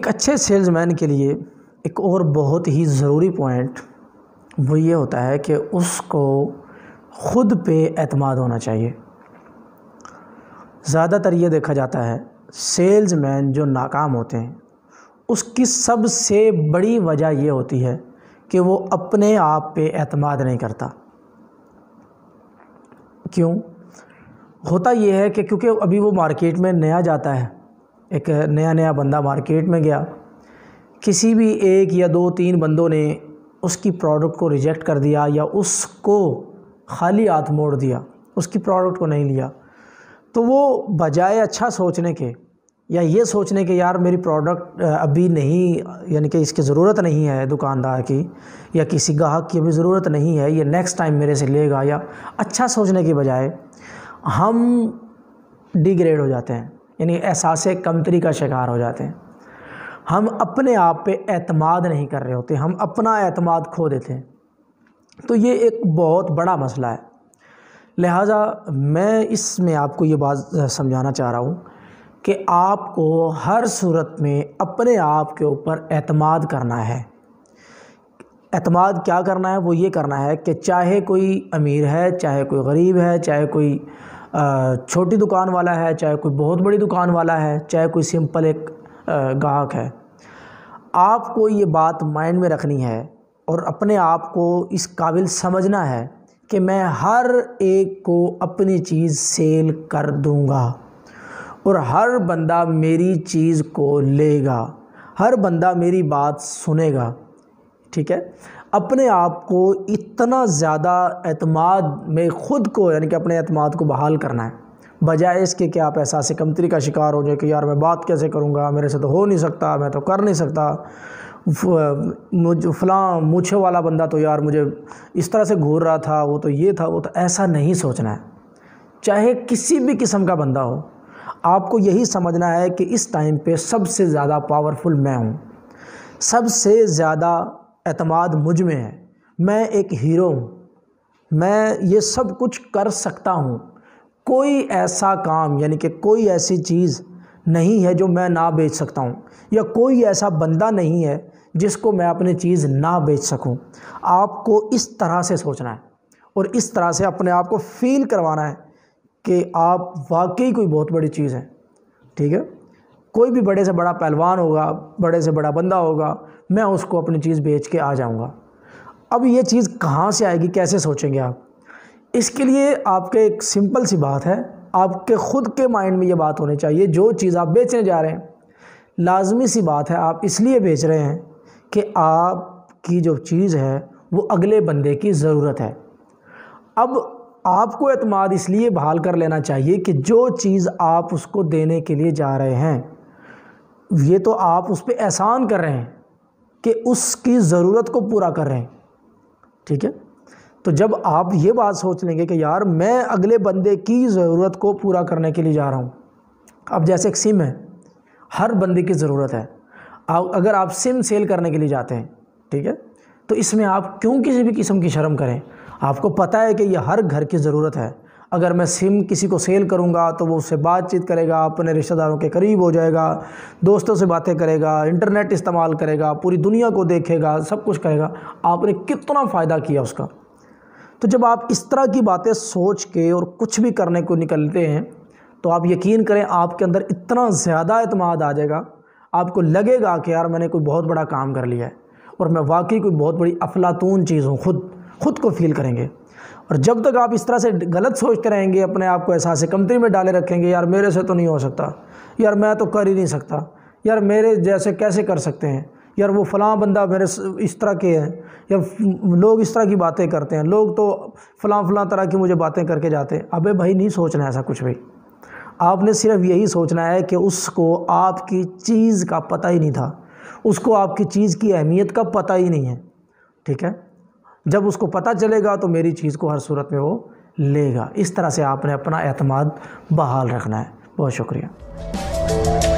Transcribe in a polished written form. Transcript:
एक अच्छे सेल्समैन के लिए एक और बहुत ही ज़रूरी पॉइंट वो ये होता है कि उसको ख़ुद पे एतमाद होना चाहिए। ज़्यादातर ये देखा जाता है सेल्समैन जो नाकाम होते हैं उसकी सबसे बड़ी वजह ये होती है कि वो अपने आप पे एतमाद नहीं करता। क्यों होता ये है कि क्योंकि अभी वो मार्केट में नया जाता है, एक नया बंदा मार्केट में गया, किसी भी एक या दो तीन बंदों ने उसकी प्रोडक्ट को रिजेक्ट कर दिया या उसको खाली हाथ मोड़ दिया, उसकी प्रोडक्ट को नहीं लिया, तो वो बजाय अच्छा सोचने के या ये सोचने के यार मेरी प्रोडक्ट अभी नहीं, यानी कि इसकी ज़रूरत नहीं है दुकानदार की या किसी ग्राहक की अभी ज़रूरत नहीं है, ये नेक्स्ट टाइम मेरे से लेगा, या अच्छा सोचने के बजाय हम डिग्रेड हो जाते हैं, यानी एहसास कमतरी का शिकार हो जाते हैं। हम अपने आप पे एतमाद नहीं कर रहे होते, हम अपना एतमाद खो देते हैं। तो ये एक बहुत बड़ा मसला है। लिहाजा मैं इसमें आपको ये बात समझाना चाह रहा हूँ कि आपको हर सूरत में अपने आप के ऊपर एतमाद करना है। एतमाद क्या करना है? वो ये करना है कि चाहे कोई अमीर है, चाहे कोई गरीब है, चाहे कोई छोटी दुकान वाला है, चाहे कोई बहुत बड़ी दुकान वाला है, चाहे कोई सिंपल एक ग्राहक है, आपको ये बात माइंड में रखनी है और अपने आप को इस काबिल समझना है कि मैं हर एक को अपनी चीज़ सेल कर दूंगा और हर बंदा मेरी चीज़ को लेगा, हर बंदा मेरी बात सुनेगा। ठीक है, अपने आप को इतना ज़्यादा एतमाद में ख़ुद को, यानी कि अपने एतमाद को बहाल करना है, बजाय इसके कि आप एहसास कमतरी का शिकार हो जाए कि यार मैं बात कैसे करूँगा, मेरे से तो हो नहीं सकता, मैं तो कर नहीं सकता, मुझ फलां मूछे वाला बंदा तो यार मुझे इस तरह से घूर रहा था, वो तो ये था, वो तो। ऐसा नहीं सोचना है। चाहे किसी भी किस्म का बंदा हो, आपको यही समझना है कि इस टाइम पे सबसे ज़्यादा पावरफुल मैं हूँ, सबसे ज़्यादा एतमाद मुझ में है, मैं एक हीरो हूँ, मैं ये सब कुछ कर सकता हूँ। कोई ऐसा काम, यानी कि कोई ऐसी चीज़ नहीं है जो मैं ना बेच सकता हूँ, या कोई ऐसा बंदा नहीं है जिसको मैं अपनी चीज़ ना बेच सकूँ। आपको इस तरह से सोचना है और इस तरह से अपने आप को फील करवाना है कि आप वाकई कोई बहुत बड़ी चीज़ है। ठीक है, कोई भी बड़े से बड़ा पहलवान होगा, बड़े से बड़ा बंदा होगा, मैं उसको अपनी चीज़ बेच के आ जाऊंगा। अब ये चीज़ कहाँ से आएगी, कैसे सोचेंगे आप? इसके लिए आपके एक सिंपल सी बात है, आपके ख़ुद के माइंड में ये बात होनी चाहिए, जो चीज़ आप बेचने जा रहे हैं, लाजमी सी बात है आप इसलिए बेच रहे हैं कि आपकी जो चीज़ है वो अगले बंदे की ज़रूरत है। अब आपको एतमाद इसलिए बहाल कर लेना चाहिए कि जो चीज़ आप उसको देने के लिए जा रहे हैं, ये तो आप उस पर एहसान कर रहे हैं कि उसकी ज़रूरत को पूरा कर रहे हैं। ठीक है, तो जब आप ये बात सोच लेंगे कि यार मैं अगले बंदे की ज़रूरत को पूरा करने के लिए जा रहा हूँ। अब जैसे एक सिम है, हर बंदे की ज़रूरत है। अगर आप सिम सेल करने के लिए जाते हैं, ठीक है, तो इसमें आप क्यों किसी भी किस्म की शर्म करें? आपको पता है कि यह हर घर की ज़रूरत है। अगर मैं सिम किसी को सेल करूंगा तो वो उससे बातचीत करेगा, अपने रिश्तेदारों के करीब हो जाएगा, दोस्तों से बातें करेगा, इंटरनेट इस्तेमाल करेगा, पूरी दुनिया को देखेगा, सब कुछ करेगा। आपने कितना फ़ायदा किया उसका। तो जब आप इस तरह की बातें सोच के और कुछ भी करने को निकलते हैं तो आप यकीन करें आपके अंदर इतना ज़्यादा एतमाद आ जाएगा, आपको लगेगा कि यार मैंने कोई बहुत बड़ा काम कर लिया है और मैं वाकई कोई बहुत बड़ी अफलातून चीज़ हूँ। खुद को फील करेंगे। और जब तक आप इस तरह से गलत सोचते रहेंगे, अपने आप को एहसास कमतरी में डाले रखेंगे, यार मेरे से तो नहीं हो सकता, यार मैं तो कर ही नहीं सकता, यार मेरे जैसे कैसे कर सकते हैं, यार वो फ़लाँ बंदा मेरे इस तरह के हैं, या लोग इस तरह की बातें करते हैं, लोग तो फ़लाँ तरह की मुझे बातें करके जाते हैं। अबे भाई नहीं सोचना है ऐसा कुछ भी। आपने सिर्फ यही सोचना है कि उसको आपकी चीज़ का पता ही नहीं था, उसको आपकी चीज़ की अहमियत का पता ही नहीं है। ठीक है, जब उसको पता चलेगा तो मेरी चीज़ को हर सूरत में वो लेगा। इस तरह से आपने अपना एतमाद बहाल रखना है। बहुत शुक्रिया।